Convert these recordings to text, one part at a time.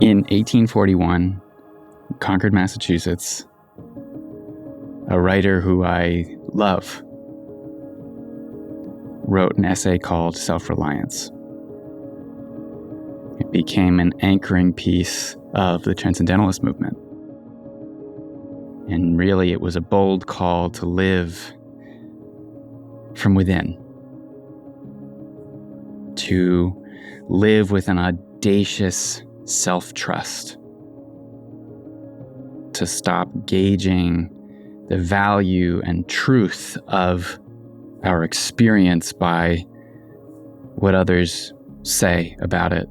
In 1841, Concord, Massachusetts, a writer who I love wrote an essay called Self-Reliance. It became an anchoring piece of the Transcendentalist movement. And really, it was a bold call to live from within, to live with an audacious self-trust, to stop gauging the value and truth of our experience by what others say about it,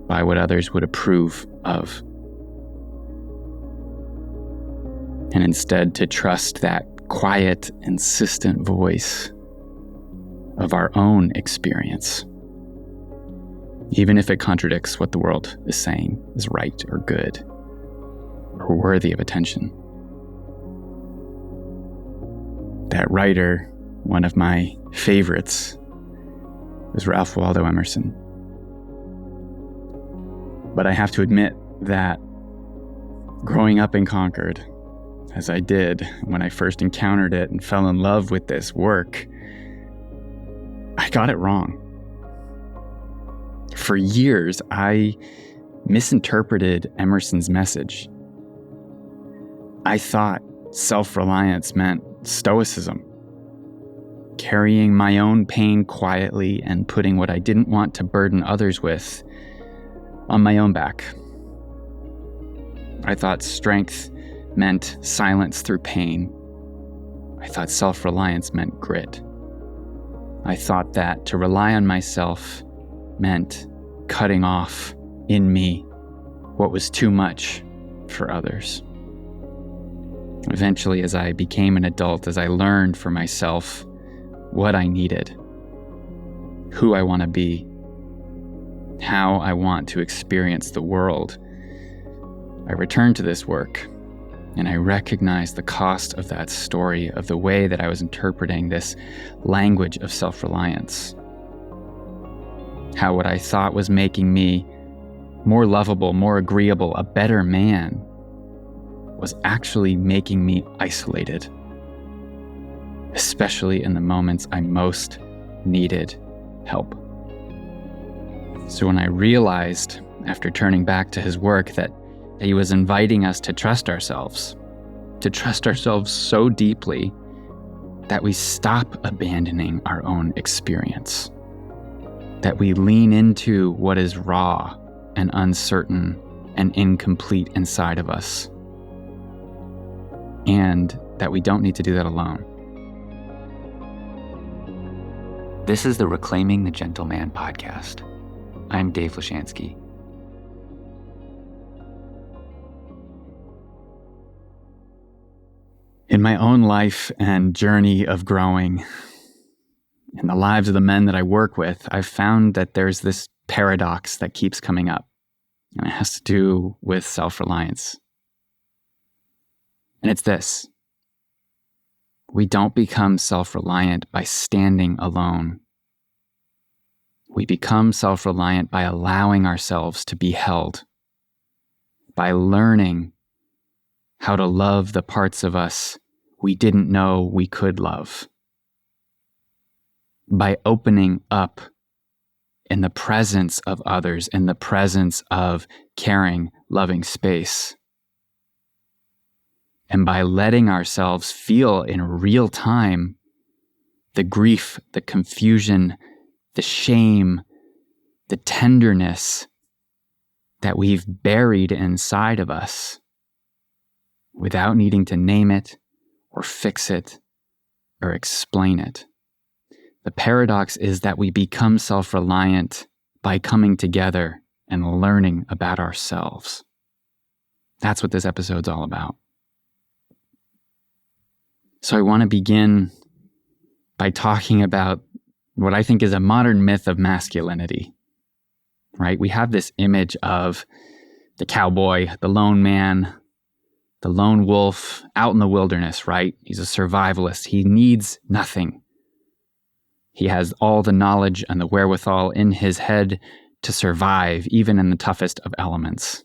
by what others would approve of, and instead to trust that quiet, insistent voice of our own experience, even if it contradicts what the world is saying is right or good or worthy of attention. That writer, one of my favorites, was Ralph Waldo Emerson. But I have to admit that growing up in Concord, as I did when I first encountered it and fell in love with this work, I got it wrong. For years, I misinterpreted Emerson's message. I thought self-reliance meant stoicism, carrying my own pain quietly and putting what I didn't want to burden others with on my own back. I thought strength meant silence through pain. I thought self-reliance meant grit. I thought that to rely on myself meant cutting off in me what was too much for others. Eventually, as I became an adult, as I learned for myself what I needed, who I want to be, how I want to experience the world, I returned to this work and I recognized the cost of that story, of the way that I was interpreting this language of self-reliance. How what I thought was making me more lovable, more agreeable, a better man, was actually making me isolated, especially in the moments I most needed help. So when I realized, after turning back to his work, that he was inviting us to trust ourselves so deeply that we stop abandoning our own experience, that we lean into what is raw and uncertain and incomplete inside of us, and that we don't need to do that alone. This is the Reclaiming the Gentleman podcast. I'm Dave Lashansky. In my own life and journey of growing, in the lives of the men that I work with, I've found that there's this paradox that keeps coming up, and it has to do with self-reliance. And it's this: we don't become self-reliant by standing alone. We become self-reliant by allowing ourselves to be held, by learning how to love the parts of us we didn't know we could love, by opening up in the presence of others, in the presence of caring, loving space, and by letting ourselves feel in real time the grief, the confusion, the shame, the tenderness that we've buried inside of us without needing to name it or fix it or explain it. The paradox is that we become self-reliant by coming together and learning about ourselves. That's what this episode's all about. So I want to begin by talking about what I think is a modern myth of masculinity, right? We have this image of the cowboy, the lone man, the lone wolf out in the wilderness, right? He's a survivalist. He needs nothing. He has all the knowledge and the wherewithal in his head to survive even in the toughest of elements,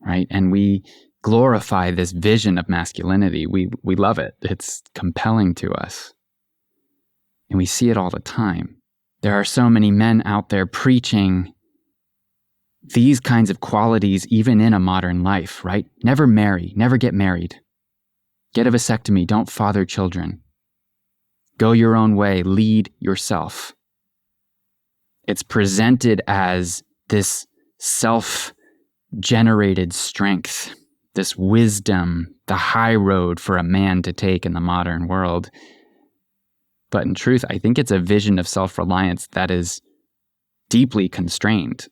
right? And we glorify this vision of masculinity. We love it. It's compelling to us. And we see it all the time. There are so many men out there preaching these kinds of qualities even in a modern life, right? Never marry, never get married. Get a vasectomy, don't father children. Go your own way, lead yourself. It's presented as this self-generated strength, this wisdom, the high road for a man to take in the modern world. But in truth, I think it's a vision of self-reliance that is deeply constrained,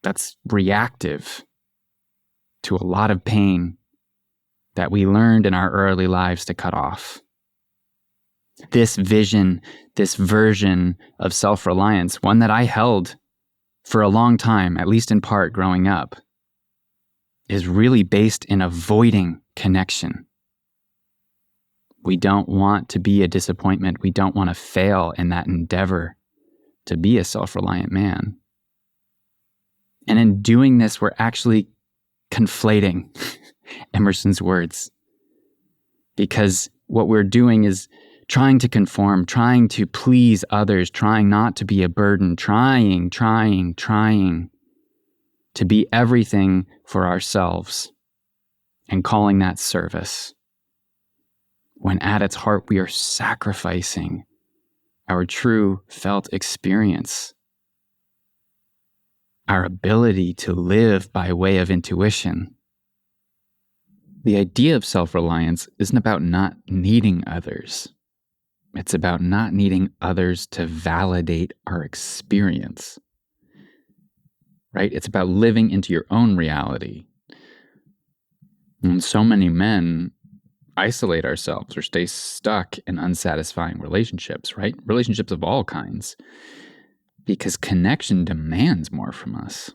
that's reactive to a lot of pain that we learned in our early lives to cut off. This vision, this version of self-reliance, one that I held for a long time, at least in part growing up, is really based in avoiding connection. We don't want to be a disappointment. We don't want to fail in that endeavor to be a self-reliant man. And in doing this, we're actually conflating Emerson's words. Because what we're doing is trying to conform, trying to please others, trying not to be a burden, trying to be everything for ourselves and calling that service. When at its heart, we are sacrificing our true felt experience, our ability to live by way of intuition. The idea of self-reliance isn't about not needing others. It's about not needing others to validate our experience, right? It's about living into your own reality. And so many men isolate ourselves or stay stuck in unsatisfying relationships, right? Relationships of all kinds, because connection demands more from us.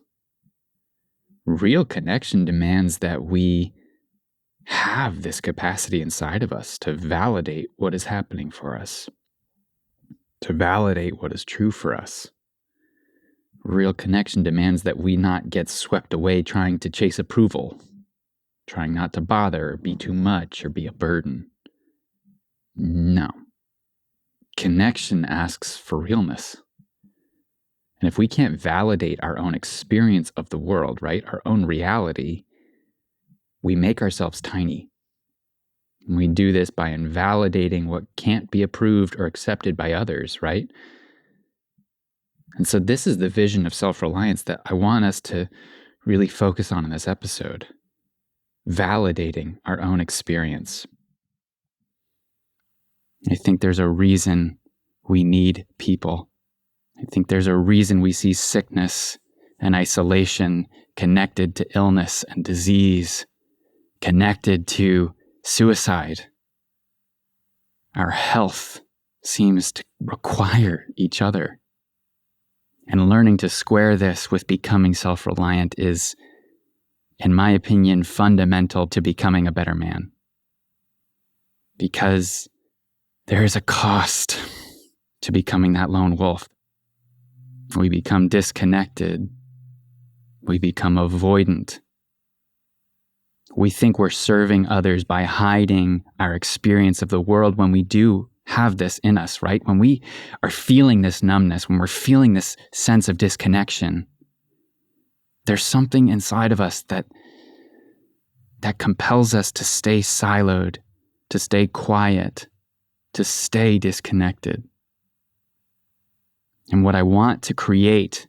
Real connection demands that we have this capacity inside of us to validate what is happening for us, to validate what is true for us. Real connection demands that we not get swept away trying to chase approval, trying not to bother or be too much or be a burden. No. Connection asks for realness. And if we can't validate our own experience of the world, right, our own reality, we make ourselves tiny. And we do this by invalidating what can't be approved or accepted by others, right? And so this is the vision of self-reliance that I want us to really focus on in this episode. Validating our own experience. I think there's a reason we need people. I think there's a reason we see sickness and isolation connected to illness and disease, connected to suicide. Our health seems to require each other. And learning to square this with becoming self-reliant is, in my opinion, fundamental to becoming a better man. Because there is a cost to becoming that lone wolf. We become disconnected. We become avoidant. We think we're serving others by hiding our experience of the world when we do have this in us, right? When we are feeling this numbness, when we're feeling this sense of disconnection, there's something inside of us that compels us to stay siloed, to stay quiet, to stay disconnected. And what I want to create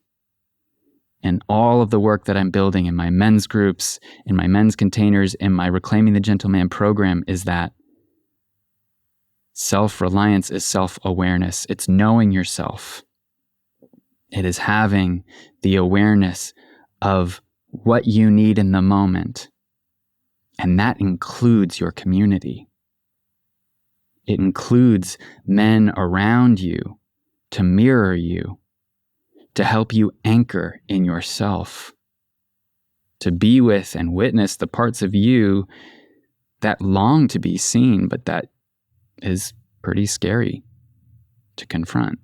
in all of the work that I'm building in my men's groups, in my men's containers, in my Reclaiming the Gentleman program is that self-reliance is self-awareness. It's knowing yourself. It is having the awareness of what you need in the moment. And that includes your community. It includes men around you to mirror you, to help you anchor in yourself, to be with and witness the parts of you that long to be seen, but that is pretty scary to confront.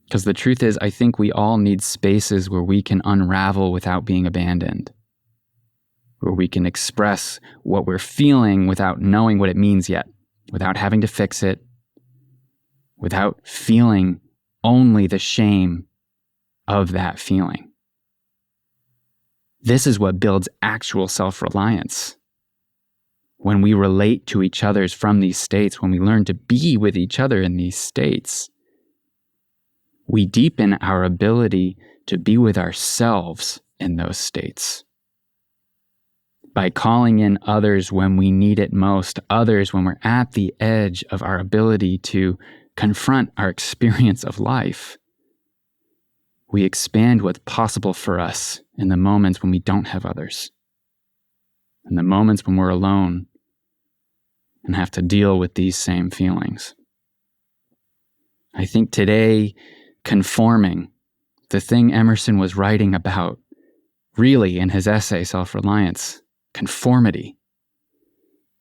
Because the truth is, I think we all need spaces where we can unravel without being abandoned, where we can express what we're feeling without knowing what it means yet, without having to fix it, without feeling only the shame of that feeling. This is what builds actual self-reliance. When we relate to each other from these states, when we learn to be with each other in these states, we deepen our ability to be with ourselves in those states. By calling in others when we need it most, others when we're at the edge of our ability to confront our experience of life, we expand what's possible for us in the moments when we don't have others, in the moments when we're alone and have to deal with these same feelings. I think today, conforming, the thing Emerson was writing about, really in his essay, Self-Reliance, conformity,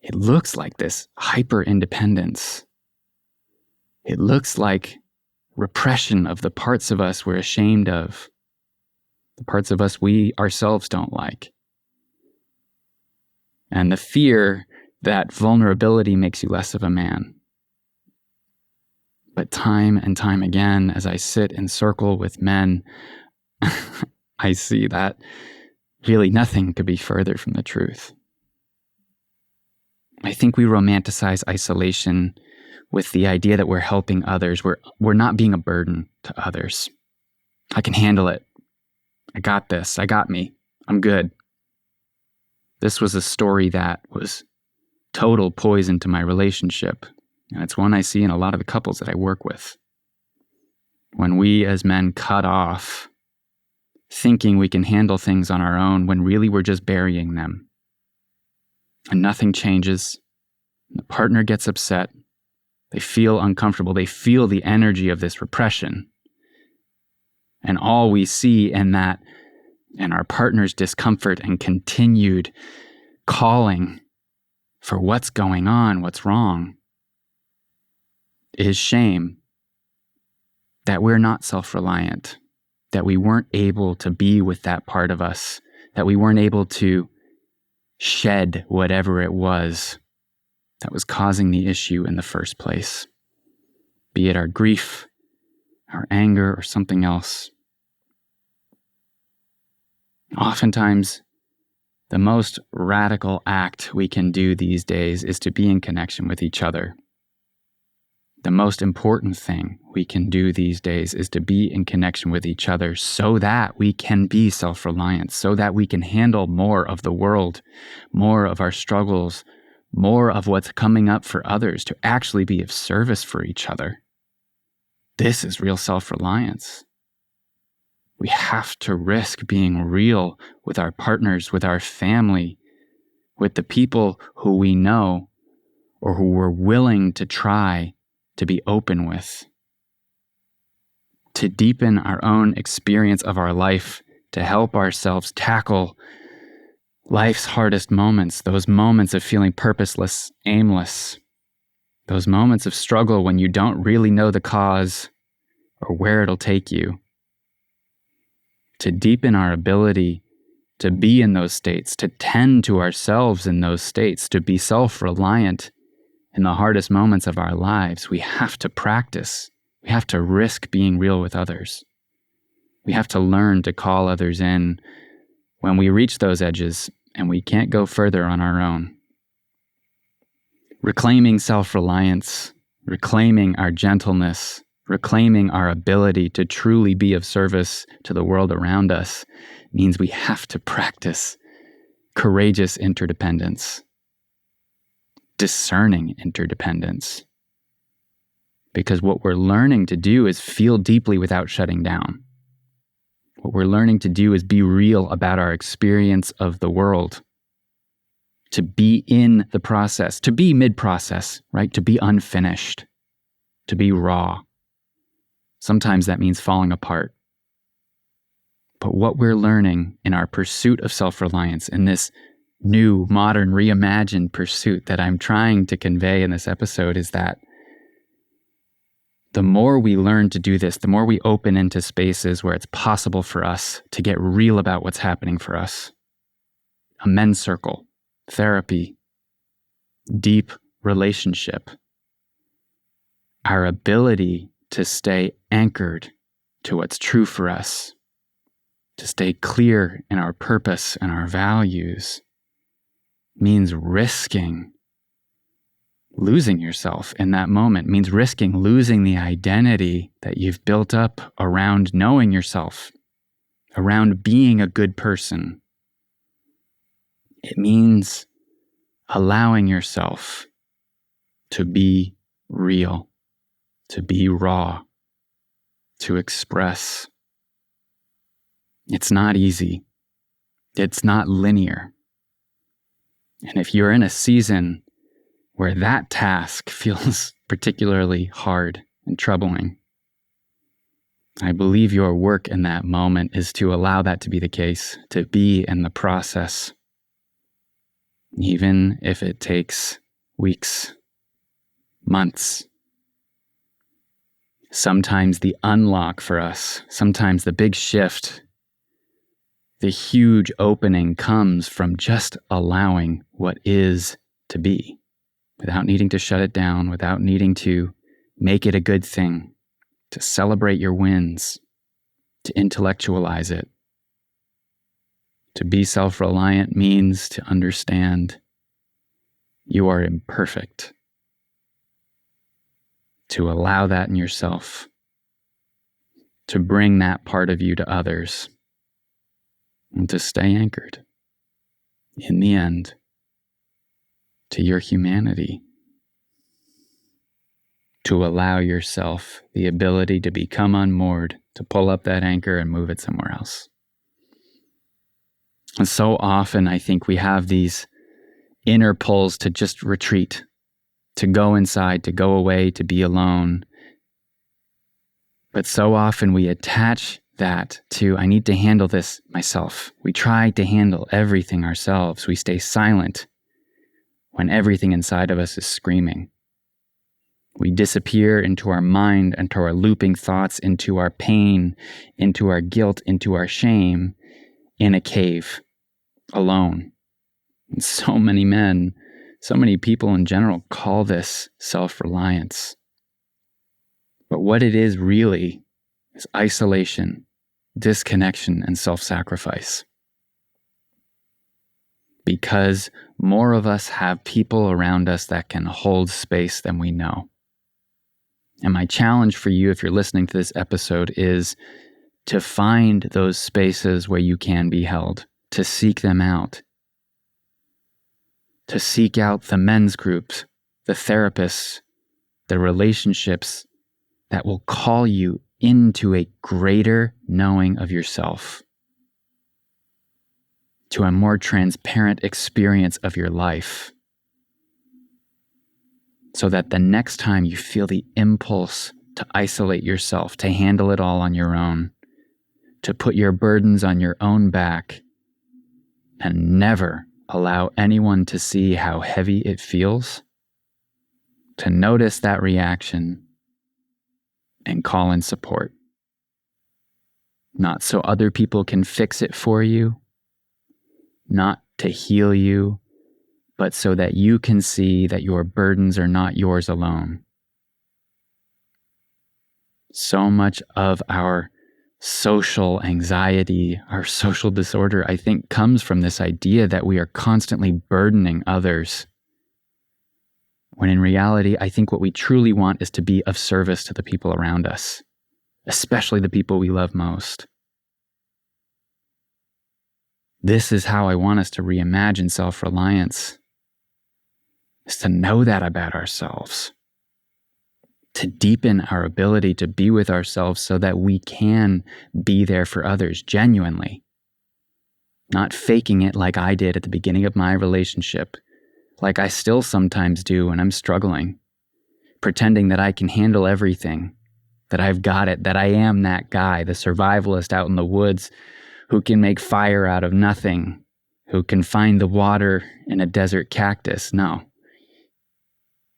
it looks like this hyper-independence. It looks like repression of the parts of us we're ashamed of, the parts of us we ourselves don't like. And the fear that vulnerability makes you less of a man. But time and time again, as I sit in circle with men, I see that really nothing could be further from the truth. I think we romanticize isolation with the idea that we're helping others. We're not being a burden to others. I can handle it. I got this. I got me. I'm good. This was a story that was total poison to my relationship. And it's one I see in a lot of the couples that I work with. When we as men cut off, thinking we can handle things on our own when really we're just burying them. And nothing changes. The partner gets upset. They feel uncomfortable. They feel the energy of this repression. And all we see in that, and our partner's discomfort and continued calling for what's going on, what's wrong, is shame that we're not self-reliant, that we weren't able to be with that part of us, that we weren't able to shed whatever it was that was causing the issue in the first place, be it our grief, our anger, or something else. Oftentimes, the most radical act we can do these days is to be in connection with each other. The most important thing we can do these days is to be in connection with each other so that we can be self-reliant, so that we can handle more of the world, more of our struggles, more of what's coming up for others, to actually be of service for each other. This is real self-reliance. We have to risk being real with our partners, with our family, with the people who we know or who we're willing to try to be open with, to deepen our own experience of our life, to help ourselves tackle life's hardest moments, those moments of feeling purposeless, aimless, those moments of struggle when you don't really know the cause or where it'll take you, to deepen our ability to be in those states, to tend to ourselves in those states, to be self-reliant in the hardest moments of our lives. We have to practice. We have to risk being real with others. We have to learn to call others in when we reach those edges and we can't go further on our own. Reclaiming self-reliance, reclaiming our gentleness, reclaiming our ability to truly be of service to the world around us means we have to practice courageous interdependence, discerning interdependence. Because what we're learning to do is feel deeply without shutting down. What we're learning to do is be real about our experience of the world, to be in the process, to be mid-process, right? To be unfinished, to be raw. Sometimes that means falling apart. But what we're learning in our pursuit of self-reliance, in this new, modern, reimagined pursuit that I'm trying to convey in this episode, is that The more we learn to do this, the more we open into spaces where it's possible for us to get real about what's happening for us. A men's circle, therapy, deep relationship. Our ability to stay anchored to what's true for us, to stay clear in our purpose and our values, means risking losing yourself in that moment, means risking losing the identity that you've built up around knowing yourself, around being a good person. It means allowing yourself to be real, to be raw, to express. It's not easy. It's not linear. And if you're in a season where that task feels particularly hard and troubling, I believe your work in that moment is to allow that to be the case, to be in the process, even if it takes weeks, months. Sometimes the unlock for us, sometimes the big shift, the huge opening comes from just allowing what is to be, without needing to shut it down, without needing to make it a good thing, to celebrate your wins, to intellectualize it. To be self-reliant means to understand you are imperfect, to allow that in yourself, to bring that part of you to others, and to stay anchored, in the end, to your humanity, to allow yourself the ability to become unmoored, to pull up that anchor and move it somewhere else. And so often I think we have these inner pulls to just retreat, to go inside, to go away, to be alone. But so often we attach that to, I need to handle this myself. We try to handle everything ourselves. We stay silent when everything inside of us is screaming. We disappear into our mind, into our looping thoughts, into our pain, into our guilt, into our shame, in a cave, alone. And so many men, so many people in general call this self-reliance. But what it is really is isolation, disconnection, and self-sacrifice. Because more of us have people around us that can hold space than we know. And my challenge for you, if you're listening to this episode, is to find those spaces where you can be held, to seek them out, to seek out the men's groups, the therapists, the relationships that will call you into a greater knowing of yourself, to a more transparent experience of your life, so that the next time you feel the impulse to isolate yourself, to handle it all on your own, to put your burdens on your own back, and never allow anyone to see how heavy it feels, to notice that reaction and call in support. Not so other people can fix it for you, not to heal you, but so that you can see that your burdens are not yours alone. So much of our social anxiety, our social disorder, I think, comes from this idea that we are constantly burdening others. When in reality, I think what we truly want is to be of service to the people around us, especially the people we love most. This is how I want us to reimagine self-reliance, is to know that about ourselves, to deepen our ability to be with ourselves so that we can be there for others genuinely, not faking it like I did at the beginning of my relationship, like I still sometimes do when I'm struggling, pretending that I can handle everything, that I've got it, that I am that guy, the survivalist out in the woods who can make fire out of nothing, who can find the water in a desert cactus. No.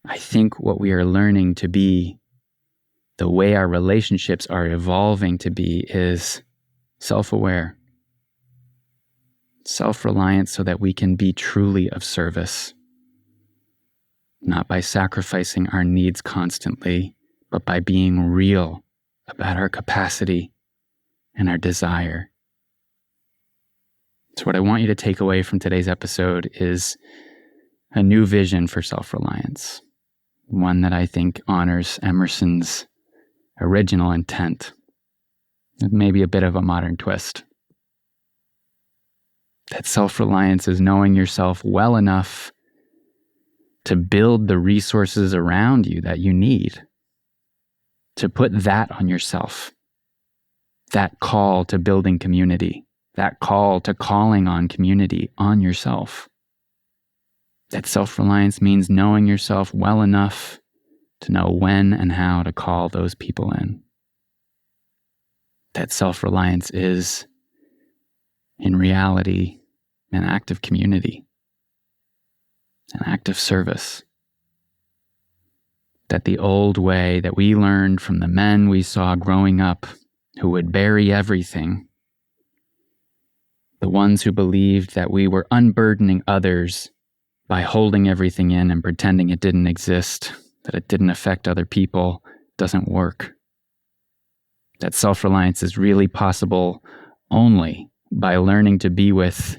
I think what we are learning to be the way our relationships are evolving to be is self-aware, self-reliant, so that we can be truly of service, not by sacrificing our needs constantly, but by being real about our capacity and our desire. So what I want you to take away from today's episode is a new vision for self-reliance, one that I think honors Emerson's original intent, with maybe a bit of a modern twist. That self-reliance is knowing yourself well enough to build the resources around you that you need, to put that on yourself, that call to building community, that call to calling on community on yourself. That self-reliance means knowing yourself well enough to know when and how to call those people in. That self-reliance is, in reality, an act of community, an act of service. That the old way that we learned from the men we saw growing up, who would bury everything, the ones who believed that we were unburdening others by holding everything in and pretending it didn't exist, that it didn't affect other people, doesn't work. That self-reliance is really possible only by learning to be with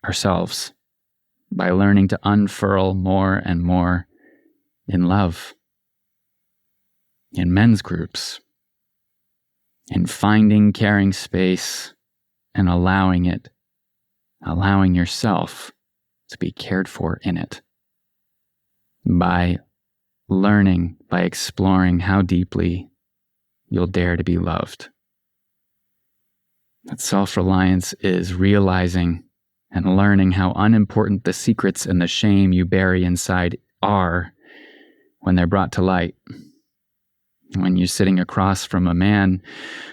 ourselves, by learning to unfurl more and more in love, in men's groups, in finding caring space and allowing yourself to be cared for in it, by learning, by exploring how deeply you'll dare to be loved. That self-reliance is realizing and learning how unimportant the secrets and the shame you bury inside are when they're brought to light. When you're sitting across from a man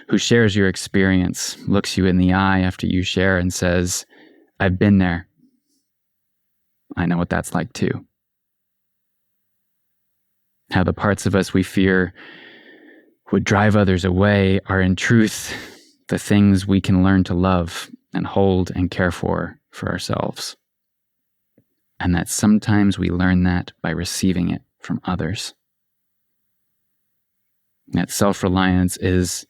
who shares your experience, looks you in the eye after you share and says, "I've been there. I know what that's like too." How the parts of us we fear would drive others away are in truth the things we can learn to love and hold and care for ourselves. And that sometimes we learn that by receiving it from others. That self-reliance is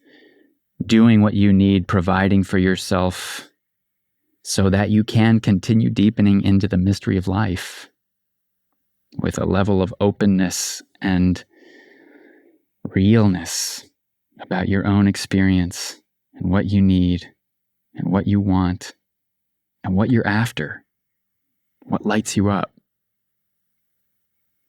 doing what you need, providing for yourself so that you can continue deepening into the mystery of life with a level of openness and realness about your own experience and what you need and what you want and what you're after, what lights you up.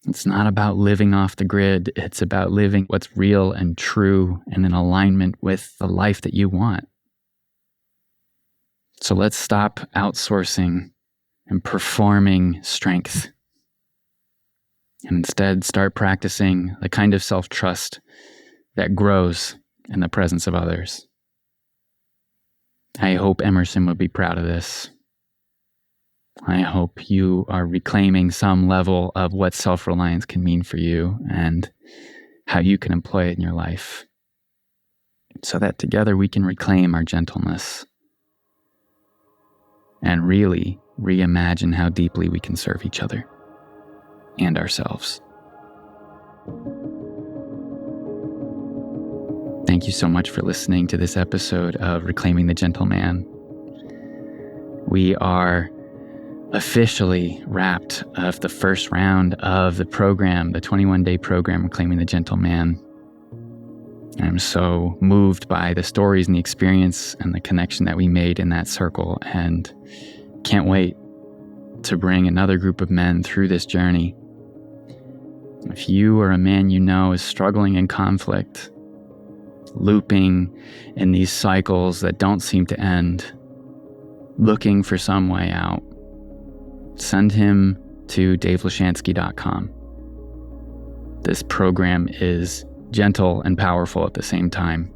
It's not about living off the grid. It's about living what's real and true and in alignment with the life that you want. So let's stop outsourcing and performing strength, and instead start practicing the kind of self-trust that grows in the presence of others. I hope Emerson would be proud of this. I hope you are reclaiming some level of what self-reliance can mean for you and how you can employ it in your life, so that together we can reclaim our gentleness and really reimagine how deeply we can serve each other and ourselves. Thank you so much for listening to this episode of Reclaiming the Gentleman. We are officially wrapped of the first round of the program, the 21-day program, Reclaiming the Gentleman. I'm so moved by the stories and the experience and the connection that we made in that circle, and can't wait to bring another group of men through this journey. If you or a man you know is struggling in conflict, looping in these cycles that don't seem to end, looking for some way out, send him to davelashansky.com. This program is gentle and powerful at the same time.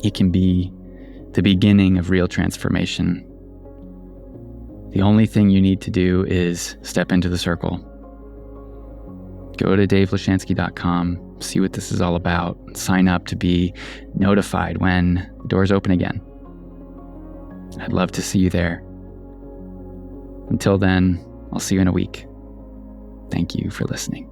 It can be the beginning of real transformation. The only thing you need to do is step into the circle. Go to davelashansky.com, see what this is all about, sign up to be notified when doors open again. I'd love to see you there. Until then, I'll see you in a week. Thank you for listening.